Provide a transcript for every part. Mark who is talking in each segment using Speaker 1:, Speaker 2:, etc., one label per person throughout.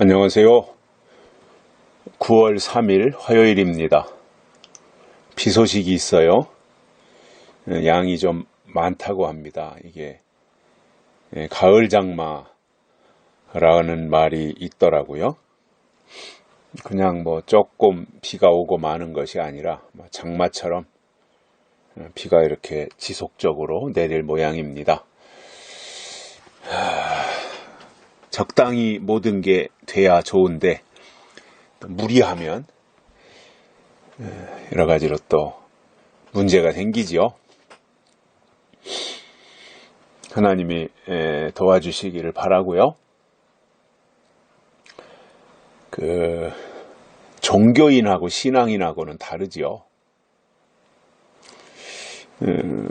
Speaker 1: 안녕하세요. 9월 3일 화요일입니다. 비 소식이 있어요. 양이 좀 많다고 합니다. 이게 가을 장마라는 말이 있더라고요. 그냥 뭐 조금 비가 오고 마는 것이 아니라 장마처럼 비가 이렇게 지속적으로 내릴 모양입니다. 적당히 모든 게 돼야 좋은데 무리하면 여러 가지로 또 문제가 생기지요. 하나님이 도와주시기를 바라고요. 종교인하고 신앙인하고는 다르지요.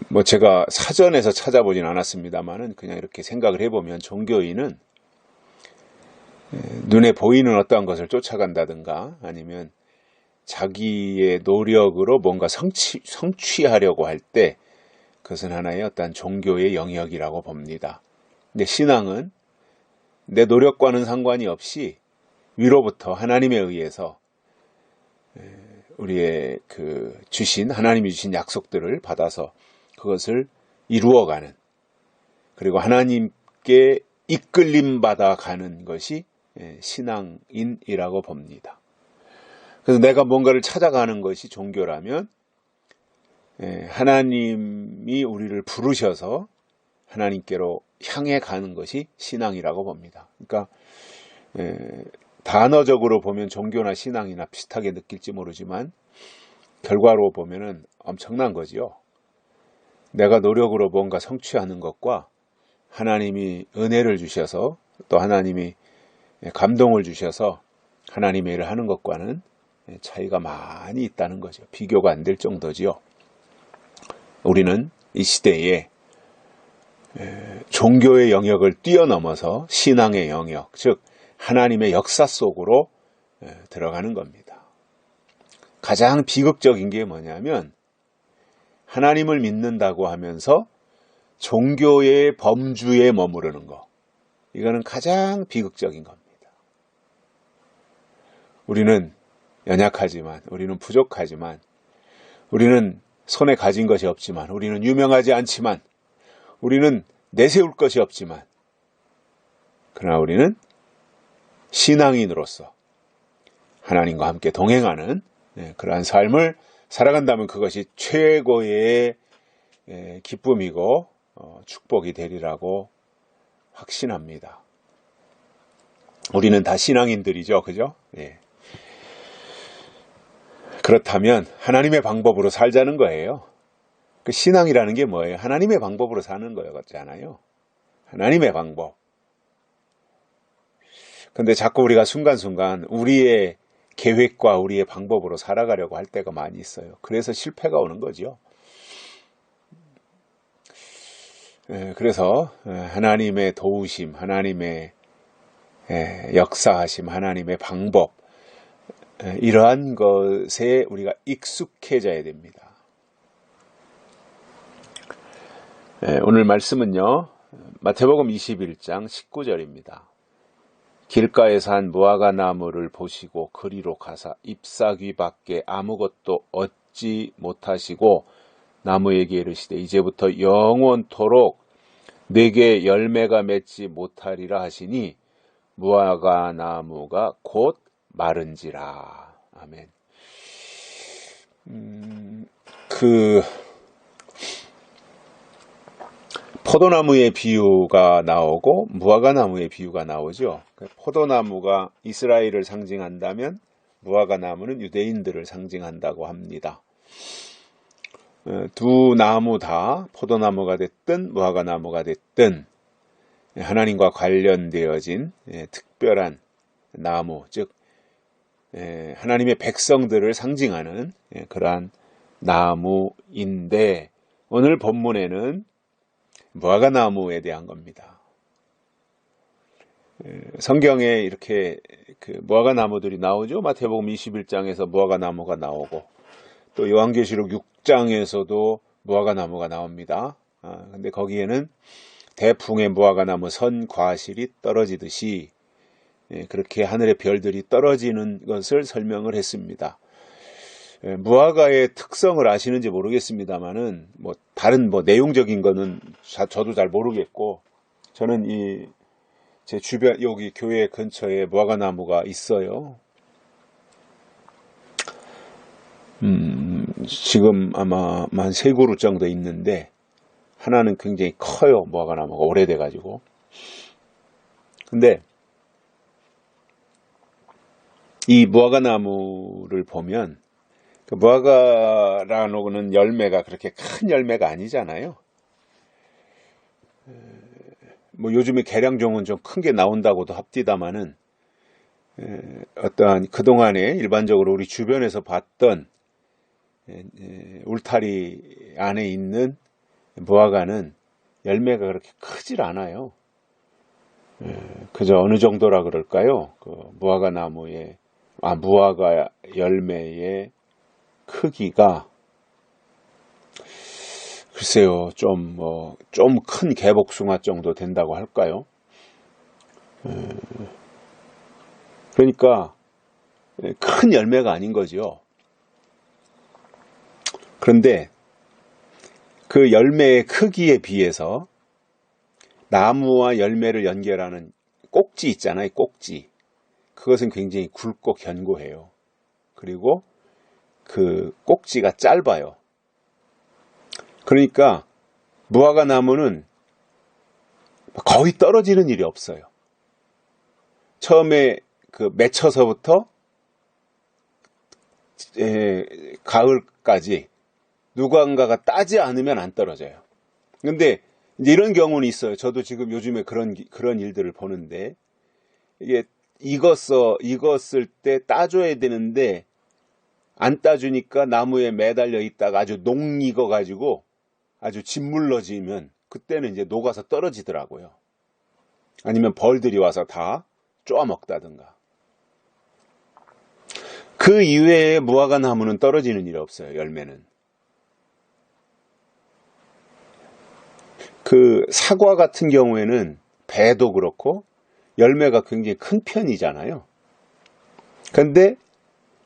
Speaker 1: 뭐 제가 사전에서 찾아보진 않았습니다만은 그냥 이렇게 생각을 해보면 종교인은 눈에 보이는 어떠한 것을 쫓아간다든가 아니면 자기의 노력으로 뭔가 성취하려고 할 때 그것은 하나의 어떤 종교의 영역이라고 봅니다. 근데 신앙은 내 노력과는 상관이 없이 위로부터 하나님에 의해서 우리의 하나님이 주신 약속들을 받아서 그것을 이루어가는, 그리고 하나님께 이끌림 받아 가는 것이 신앙인이라고 봅니다. 그래서 내가 뭔가를 찾아가는 것이 종교라면 하나님이 우리를 부르셔서 하나님께로 향해 가는 것이 신앙이라고 봅니다. 그러니까 단어적으로 보면 종교나 신앙이나 비슷하게 느낄지 모르지만 결과로 보면은 엄청난 거지요. 내가 노력으로 뭔가 성취하는 것과 하나님이 은혜를 주셔서 또 하나님이 감동을 주셔서 하나님의 일을 하는 것과는 차이가 많이 있다는 거죠. 비교가 안 될 정도지요. 우리는 이 시대에 종교의 영역을 뛰어넘어서 신앙의 영역, 즉 하나님의 역사 속으로 들어가는 겁니다. 가장 비극적인 게 뭐냐면 하나님을 믿는다고 하면서 종교의 범주에 머무르는 거. 이거는 가장 비극적인 겁니다. 우리는 연약하지만, 우리는 부족하지만, 우리는 손에 가진 것이 없지만, 우리는 유명하지 않지만, 우리는 내세울 것이 없지만, 그러나 우리는 신앙인으로서 하나님과 함께 동행하는 그러한 삶을 살아간다면 그것이 최고의 기쁨이고 축복이 되리라고 확신합니다. 우리는 다 신앙인들이죠, 그죠? 예. 그렇다면 하나님의 방법으로 살자는 거예요. 그 신앙이라는 게 뭐예요? 하나님의 방법으로 사는 거였잖아요. 하나님의 방법. 근데 자꾸 우리가 순간순간 우리의 계획과 우리의 방법으로 살아가려고 할 때가 많이 있어요. 그래서 실패가 오는 거죠. 그래서 하나님의 도우심, 하나님의 역사하심, 하나님의 방법, 이러한 것에 우리가 익숙해져야 됩니다. 오늘 말씀은요, 마태복음 21장 19절입니다. 길가에서 한 무화과 나무를 보시고 그리로 가사 잎사귀 밖에 아무것도 얻지 못하시고 나무에게 이르시되 이제부터 영원토록 네게 열매가 맺지 못하리라 하시니 무화과 나무가 곧 마른지라. 아멘. 포도나무의 비유가 나오고 무화과 나무의 비유가 나오죠. 포도나무가 이스라엘을 상징한다면 무화과 나무는 유대인들을 상징한다고 합니다. 두 나무 다 포도나무가 됐든 무화과 나무가 됐든 하나님과 관련되어진 특별한 나무, 즉 하나님의 백성들을 상징하는 그러한 나무인데 오늘 본문에는 무화과 나무에 대한 겁니다. 성경에 이렇게 무화과 나무들이 나오죠. 마태복음 21장에서 무화과 나무가 나오고 또 요한계시록 6장에서도 무화과 나무가 나옵니다. 근데 거기에는 대풍의 무화과 나무 선 과실이 떨어지듯이 그렇게 하늘의 별들이 떨어지는 것을 설명을 했습니다. 무화과의 특성을 아시는지 모르겠습니다만은 다른 내용적인 거는 저도 잘 모르겠고, 저는 제 주변 여기 교회 근처에 무화과 나무가 있어요. 지금 아마 한 3그루 정도 있는데 하나는 굉장히 커요. 무화과 나무가 오래돼 가지고. 근데 이 무화과 나무를 보면, 그 무화과라는 열매가 그렇게 큰 열매가 아니잖아요. 요즘에 계량종은 좀 큰 게 나온다고도 합디다마는, 어떠한 그동안에 일반적으로 우리 주변에서 봤던 울타리 안에 있는 무화과는 열매가 그렇게 크질 않아요. 그저 어느 정도라 그럴까요? 그 무화과 열매의 크기가 글쎄요, 좀 큰 개복숭아 정도 된다고 할까요? 그러니까 큰 열매가 아닌 거죠. 그런데 그 열매의 크기에 비해서 나무와 열매를 연결하는 꼭지 있잖아요, 꼭지. 그것은 굉장히 굵고 견고해요. 그리고 그 꼭지가 짧아요. 그러니까 무화과 나무는 거의 떨어지는 일이 없어요. 처음에 그 맺혀서부터 가을까지 누군가가 따지 않으면 안 떨어져요. 근데 이제 이런 경우는 있어요. 저도 지금 요즘에 그런 일들을 보는데, 이게 익었을 때 따줘야 되는데 안 따주니까 나무에 매달려 있다가 아주 농 익어가지고 아주 짓물러지면 그때는 이제 녹아서 떨어지더라고요. 아니면 벌들이 와서 다 쪼아먹다든가. 그 이외에 무화과 나무는 떨어지는 일이 없어요, 열매는. 그 사과 같은 경우에는 배도 그렇고 열매가 굉장히 큰 편이잖아요. 근데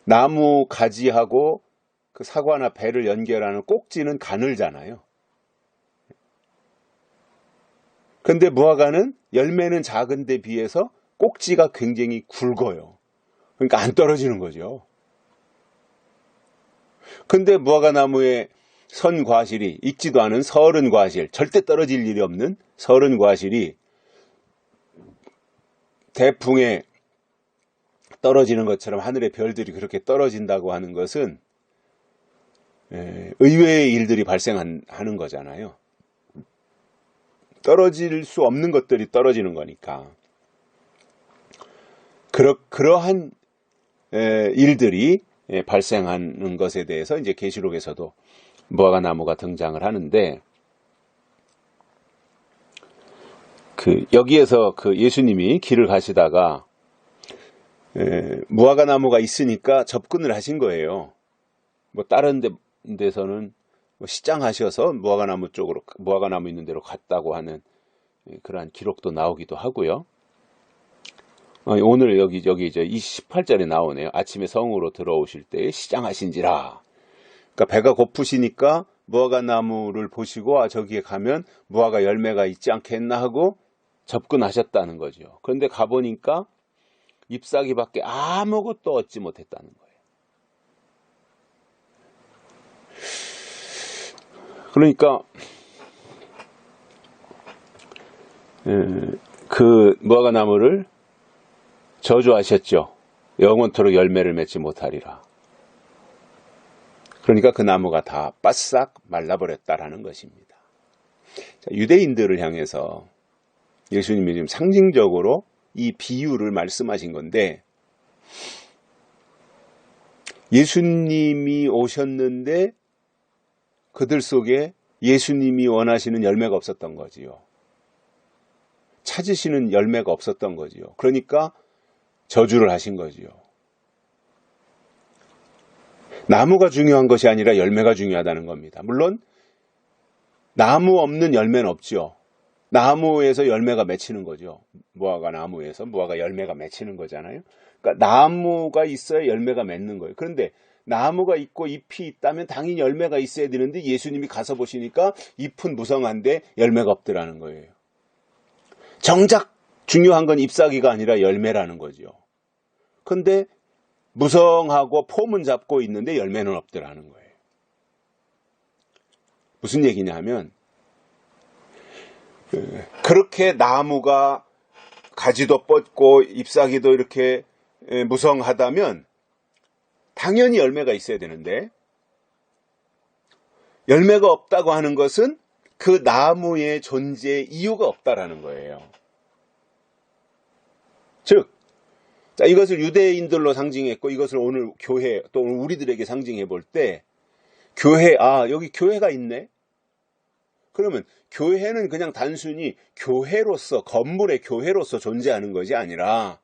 Speaker 1: 나무 가지하고 그 사과나 배를 연결하는 꼭지는 가늘잖아요. 근데 무화과는 열매는 작은데 비해서 꼭지가 굉장히 굵어요. 그러니까 안 떨어지는 거죠. 근데 무화과 나무에 선 과실이, 익지도 않은 서른 과실, 절대 떨어질 일이 없는 서른 과실이 대풍에 떨어지는 것처럼 하늘의 별들이 그렇게 떨어진다고 하는 것은 의외의 일들이 발생하는 거잖아요. 떨어질 수 없는 것들이 떨어지는 거니까. 그러한 일들이 발생하는 것에 대해서 이제 계시록에서도 무화과 나무가 등장을 하는데, 여기에서 예수님이 길을 가시다가 무화과 나무가 있으니까 접근을 하신 거예요. 다른 데서는 시장하셔서 무화과 나무 있는 데로 갔다고 하는 그러한 기록도 나오기도 하고요. 오늘 여기 이제 28절에 나오네요. 아침에 성으로 들어오실 때 시장하신지라. 그러니까 배가 고프시니까 무화과 나무를 보시고 저기에 가면 무화과 열매가 있지 않겠나 하고 접근하셨다는 거죠. 그런데 가보니까 잎사귀밖에 아무것도 얻지 못했다는 거예요. 그러니까 그 무화과 나무를 저주하셨죠. 영원토록 열매를 맺지 못하리라. 그러니까 그 나무가 다 바싹 말라버렸다라는 것입니다. 유대인들을 향해서 예수님이 지금 상징적으로 이 비유를 말씀하신 건데, 예수님이 오셨는데 그들 속에 예수님이 원하시는 열매가 없었던 거지요. 찾으시는 열매가 없었던 거지요. 그러니까 저주를 하신 거지요. 나무가 중요한 것이 아니라 열매가 중요하다는 겁니다. 물론 나무 없는 열매는 없죠. 나무에서 열매가 맺히는 거죠. 무화과 나무에서 무화과 열매가 맺히는 거잖아요. 그러니까 나무가 있어야 열매가 맺는 거예요. 그런데 나무가 있고 잎이 있다면 당연히 열매가 있어야 되는데 예수님이 가서 보시니까 잎은 무성한데 열매가 없더라는 거예요. 정작 중요한 건 잎사귀가 아니라 열매라는 거죠. 근데 무성하고 폼은 잡고 있는데 열매는 없더라는 거예요. 무슨 얘기냐 하면 그렇게 나무가 가지도 뻗고 잎사귀도 이렇게 무성하다면 당연히 열매가 있어야 되는데 열매가 없다고 하는 것은 그 나무의 존재의 이유가 없다라는 거예요. 즉, 자, 이것을 유대인들로 상징했고 이것을 오늘 교회 또 우리들에게 상징해 볼 때 교회, 여기 교회가 있네? 그러면 교회는 그냥 단순히 교회로서, 건물의 교회로서 존재하는 것이 아니라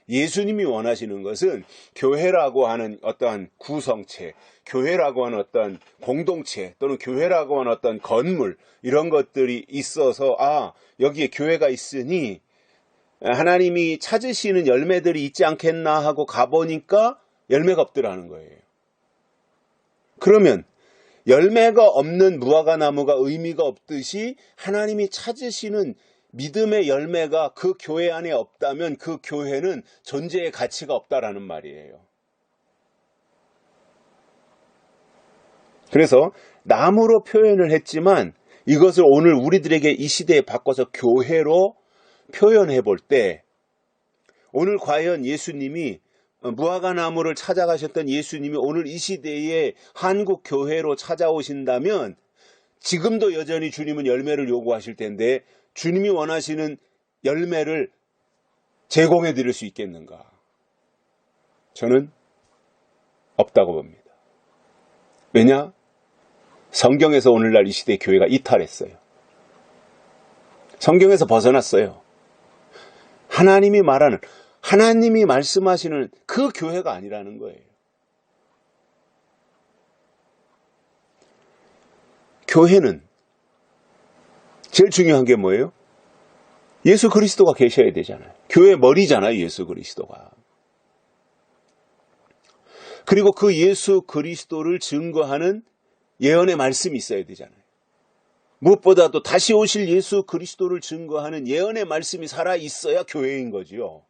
Speaker 1: 예수님이 원하시는 것은 교회라고 하는 어떠한 구성체, 교회라고 하는 어떤 공동체 또는 교회라고 하는 어떤 건물 이런 것들이 있어서 여기에 교회가 있으니 하나님이 찾으시는 열매들이 있지 않겠나 하고 가보니까 열매가 없더라는 거예요. 그러면 열매가 없는 무화과 나무가 의미가 없듯이 하나님이 찾으시는 믿음의 열매가 그 교회 안에 없다면 그 교회는 존재의 가치가 없다라는 말이에요. 그래서 나무로 표현을 했지만 이것을 오늘 우리들에게 이 시대에 바꿔서 교회로 표현해 볼 때 오늘 과연 예수님이 무화과 나무를 찾아가셨던 예수님이 오늘 이 시대에 한국 교회로 찾아오신다면 지금도 여전히 주님은 열매를 요구하실 텐데 주님이 원하시는 열매를 제공해 드릴 수 있겠는가? 저는 없다고 봅니다. 왜냐? 성경에서 오늘날 이 시대의 교회가 이탈했어요. 성경에서 벗어났어요. 하나님이 말하는, 하나님이 말씀하시는 그 교회가 아니라는 거예요. 교회는 제일 중요한 게 뭐예요? 예수 그리스도가 계셔야 되잖아요. 교회 머리잖아요, 예수 그리스도가. 그리고 그 예수 그리스도를 증거하는 예언의 말씀이 있어야 되잖아요. 무엇보다도 다시 오실 예수 그리스도를 증거하는 예언의 말씀이 살아있어야 교회인 거지요.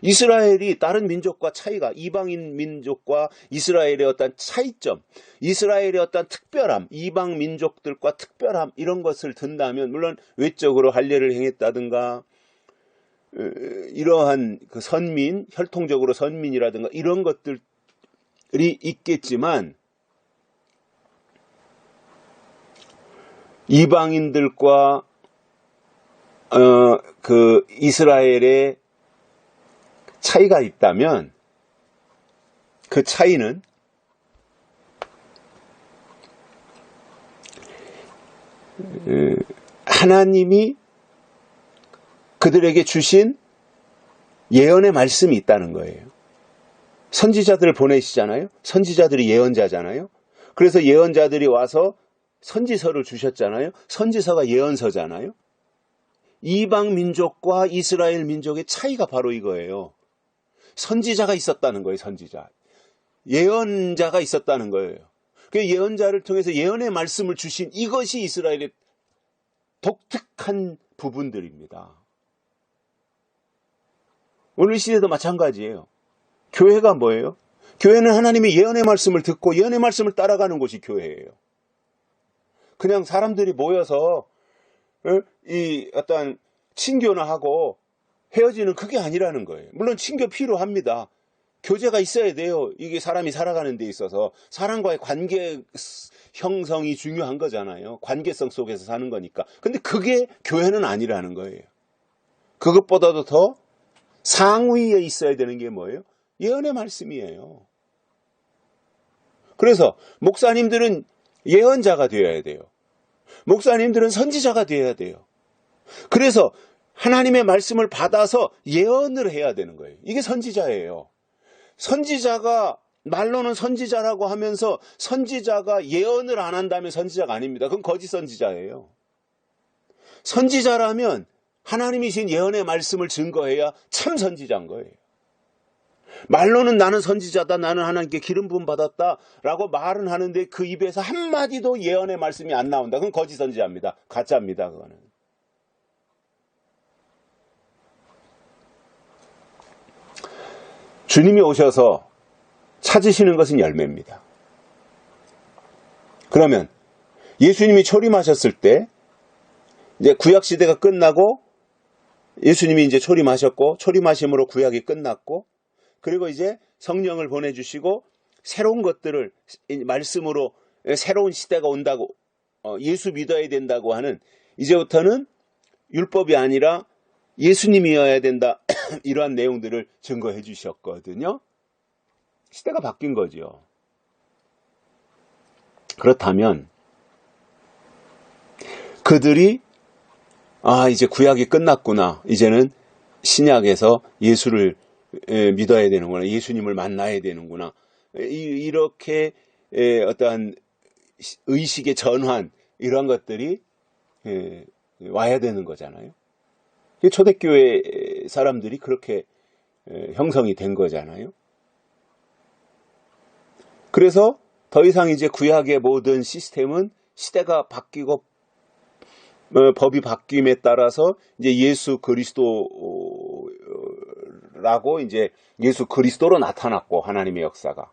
Speaker 1: 이스라엘이 다른 민족과 차이가, 이방인 민족과 이스라엘의 어떤 차이점, 이스라엘의 어떤 특별함, 이방 민족들과 특별함 이런 것을 든다면 물론 외적으로 할례를 행했다든가 이러한 그 선민, 혈통적으로 선민이라든가 이런 것들이 있겠지만 이방인들과 그 이스라엘의 차이가 있다면 그 차이는 하나님이 그들에게 주신 예언의 말씀이 있다는 거예요. 선지자들을 보내시잖아요. 선지자들이 예언자잖아요. 그래서 예언자들이 와서 선지서를 주셨잖아요. 선지서가 예언서잖아요. 이방 민족과 이스라엘 민족의 차이가 바로 이거예요. 선지자가 있었다는 거예요. 선지자. 예언자가 있었다는 거예요. 그 예언자를 통해서 예언의 말씀을 주신 이것이 이스라엘의 독특한 부분들입니다. 오늘 시대도 마찬가지예요. 교회가 뭐예요? 교회는 하나님의 예언의 말씀을 듣고 예언의 말씀을 따라가는 곳이 교회예요. 그냥 사람들이 모여서 이 어떤 친교나 하고 헤어지는 그게 아니라는 거예요. 물론 친교 필요합니다. 교제가 있어야 돼요. 이게 사람이 살아가는 데 있어서 사람과의 관계 형성이 중요한 거잖아요. 관계성 속에서 사는 거니까. 근데 그게 교회는 아니라는 거예요. 그것보다도 더 상위에 있어야 되는 게 뭐예요? 예언의 말씀이에요. 그래서 목사님들은 예언자가 되어야 돼요. 목사님들은 선지자가 되어야 돼요. 그래서 하나님의 말씀을 받아서 예언을 해야 되는 거예요. 이게 선지자예요. 선지자가 말로는 선지자라고 하면서 선지자가 예언을 안 한다면 선지자가 아닙니다. 그건 거짓 선지자예요. 선지자라면 하나님이신 예언의 말씀을 증거해야 참 선지자인 거예요. 말로는 나는 선지자다, 나는 하나님께 기름 부음 받았다 라고 말은 하는데 그 입에서 한마디도 예언의 말씀이 안 나온다. 그건 거짓 선지자입니다. 가짜입니다. 그거는. 주님이 오셔서 찾으시는 것은 열매입니다. 그러면 예수님이 초림하셨을 때 이제 구약 시대가 끝나고 예수님이 이제 초림하셨고 초림하심으로 구약이 끝났고 그리고 이제 성령을 보내주시고 새로운 것들을 말씀으로 새로운 시대가 온다고 예수 믿어야 된다고 하는 이제부터는 율법이 아니라 예수님이어야 된다 이러한 내용들을 증거해 주셨거든요. 시대가 바뀐 거죠. 그렇다면 그들이 이제 구약이 끝났구나. 이제는 신약에서 예수를 믿어야 되는구나. 예수님을 만나야 되는구나. 이렇게 어떠한 의식의 전환 이런 것들이 와야 되는 거잖아요. 초대교회 사람들이 그렇게 형성이 된 거잖아요. 그래서 더 이상 이제 구약의 모든 시스템은 시대가 바뀌고 법이 바뀜에 따라서 이제 예수 그리스도라고 이제 예수 그리스도로 나타났고 하나님의 역사가.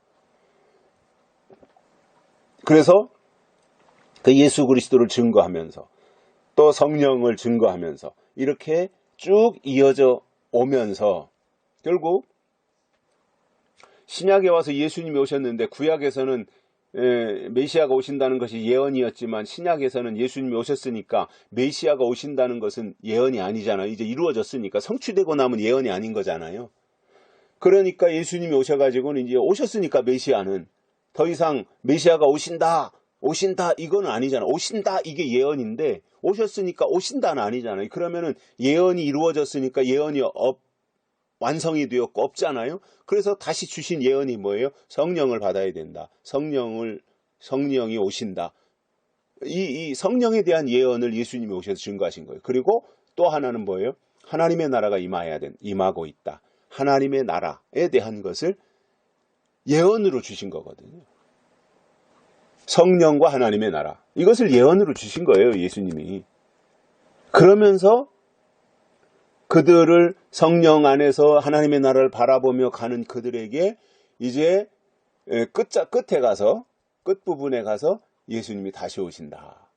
Speaker 1: 그래서 그 예수 그리스도를 증거하면서 또 성령을 증거하면서 이렇게 쭉 이어져 오면서 결국 신약에 와서 예수님이 오셨는데 구약에서는 메시아가 오신다는 것이 예언이었지만 신약에서는 예수님이 오셨으니까 메시아가 오신다는 것은 예언이 아니잖아요. 이제 이루어졌으니까 성취되고 나면 예언이 아닌 거잖아요. 그러니까 예수님이 오셔가지고는 이제 오셨으니까 메시아는 더 이상 메시아가 오신다 이거는 아니잖아. 오신다 이게 예언인데 오셨으니까 오신다는 아니잖아요. 그러면은 예언이 이루어졌으니까 예언이 완성이 되었고 없잖아요. 그래서 다시 주신 예언이 뭐예요? 성령을 받아야 된다. 성령이 오신다. 이 성령에 대한 예언을 예수님이 오셔서 증거하신 거예요. 그리고 또 하나는 뭐예요? 하나님의 나라가 임하고 있다. 하나님의 나라에 대한 것을 예언으로 주신 거거든요. 성령과 하나님의 나라. 이것을 예언으로 주신 거예요, 예수님이. 그러면서 그들을 성령 안에서 하나님의 나라를 바라보며 가는 그들에게 이제 끝에 가서 끝부분에 가서 예수님이 다시 오신다.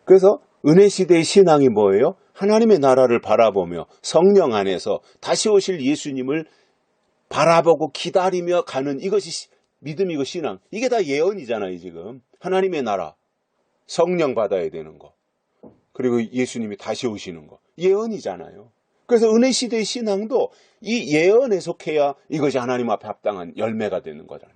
Speaker 1: 그래서 은혜 시대의 신앙이 뭐예요? 하나님의 나라를 바라보며 성령 안에서 다시 오실 예수님을 바라보고 기다리며 가는 이것이 믿음이고 신앙. 이게 다 예언이잖아요, 지금. 하나님의 나라, 성령 받아야 되는 거. 그리고 예수님이 다시 오시는 거. 예언이잖아요. 그래서 은혜 시대의 신앙도 이 예언에 속해야 이것이 하나님 앞에 합당한 열매가 되는 거라는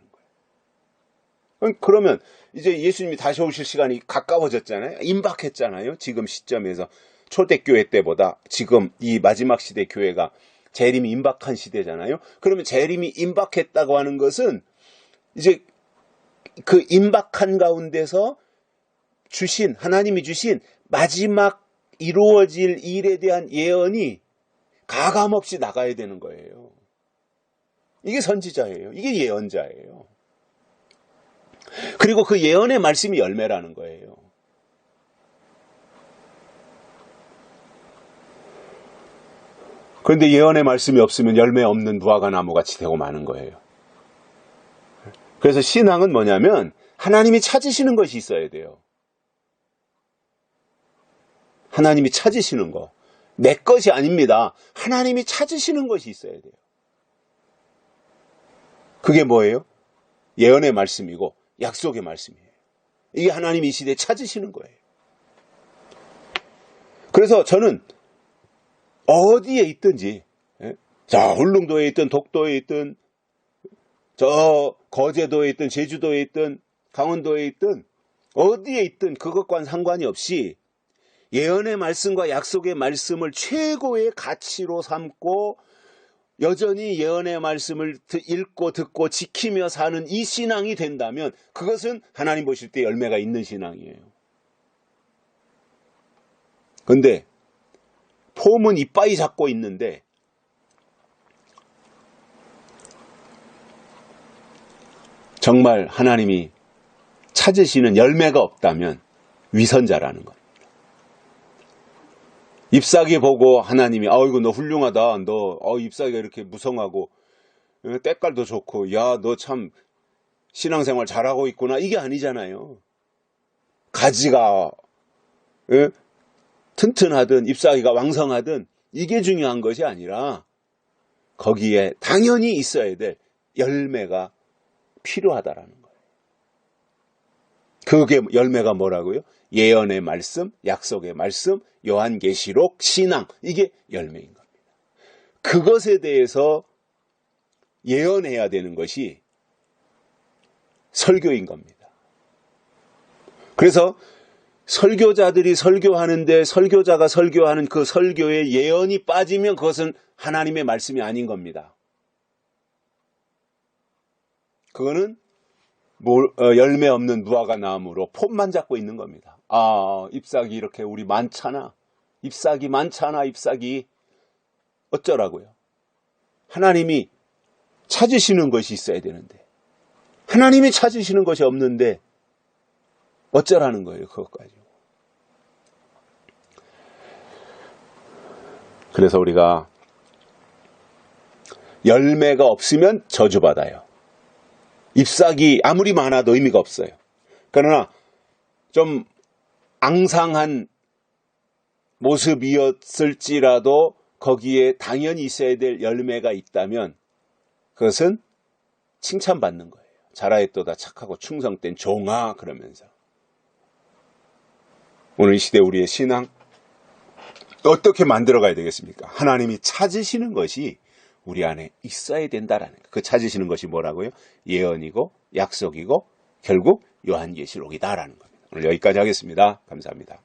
Speaker 1: 거예요. 그러면 이제 예수님이 다시 오실 시간이 가까워졌잖아요. 임박했잖아요. 지금 시점에서 초대교회 때보다 지금 이 마지막 시대 교회가 재림이 임박한 시대잖아요. 그러면 재림이 임박했다고 하는 것은 이제 그 임박한 가운데서 하나님이 주신 마지막 이루어질 일에 대한 예언이 가감없이 나가야 되는 거예요. 이게 선지자예요. 이게 예언자예요. 그리고 그 예언의 말씀이 열매라는 거예요. 그런데 예언의 말씀이 없으면 열매 없는 무화과 나무같이 되고 마는 거예요. 그래서 신앙은 뭐냐면 하나님이 찾으시는 것이 있어야 돼요. 하나님이 찾으시는 거. 내 것이 아닙니다. 하나님이 찾으시는 것이 있어야 돼요. 그게 뭐예요? 예언의 말씀이고 약속의 말씀이에요. 이게 하나님이 이 시대에 찾으시는 거예요. 그래서 저는 어디에 있든지 저 울릉도에 있든 독도에 있든 저 거제도에 있든 제주도에 있든 강원도에 있든 어디에 있든 그것과는 상관이 없이 예언의 말씀과 약속의 말씀을 최고의 가치로 삼고 여전히 예언의 말씀을 읽고 듣고 지키며 사는 이 신앙이 된다면 그것은 하나님 보실 때 열매가 있는 신앙이에요. 근데 폼은 이빠이 잡고 있는데 정말 하나님이 찾으시는 열매가 없다면 위선자라는 겁니다. 잎사귀 보고 하나님이 이거 너 훌륭하다. 너 잎사귀가 이렇게 무성하고 때깔도 좋고 야, 너 참 신앙생활 잘하고 있구나. 이게 아니잖아요. 가지가 튼튼하든 잎사귀가 왕성하든 이게 중요한 것이 아니라 거기에 당연히 있어야 될 열매가 필요하다라는 거예요. 그게 열매가 뭐라고요? 예언의 말씀, 약속의 말씀, 요한계시록, 신앙, 이게 열매인 겁니다. 그것에 대해서 예언해야 되는 것이 설교인 겁니다. 그래서 설교자들이 설교하는데 설교자가 설교하는 그 설교에 예언이 빠지면 그것은 하나님의 말씀이 아닌 겁니다. 그거는 열매 없는 무화과 나무로 폼만 잡고 있는 겁니다. 잎사귀 이렇게 우리 많잖아. 잎사귀 많잖아. 잎사귀. 어쩌라고요? 하나님이 찾으시는 것이 있어야 되는데 하나님이 찾으시는 것이 없는데 어쩌라는 거예요. 그것 가지고. 그래서 우리가 열매가 없으면 저주받아요. 잎사귀 아무리 많아도 의미가 없어요. 그러나 좀 앙상한 모습이었을지라도 거기에 당연히 있어야 될 열매가 있다면 그것은 칭찬받는 거예요. 잘하였도다 착하고 충성된 종아 그러면서. 오늘 이 시대 우리의 신앙 어떻게 만들어가야 되겠습니까? 하나님이 찾으시는 것이 우리 안에 있어야 된다라는 거예요. 그 찾으시는 것이 뭐라고요? 예언이고 약속이고 결국 요한계시록이다라는 겁니다. 오늘 여기까지 하겠습니다. 감사합니다.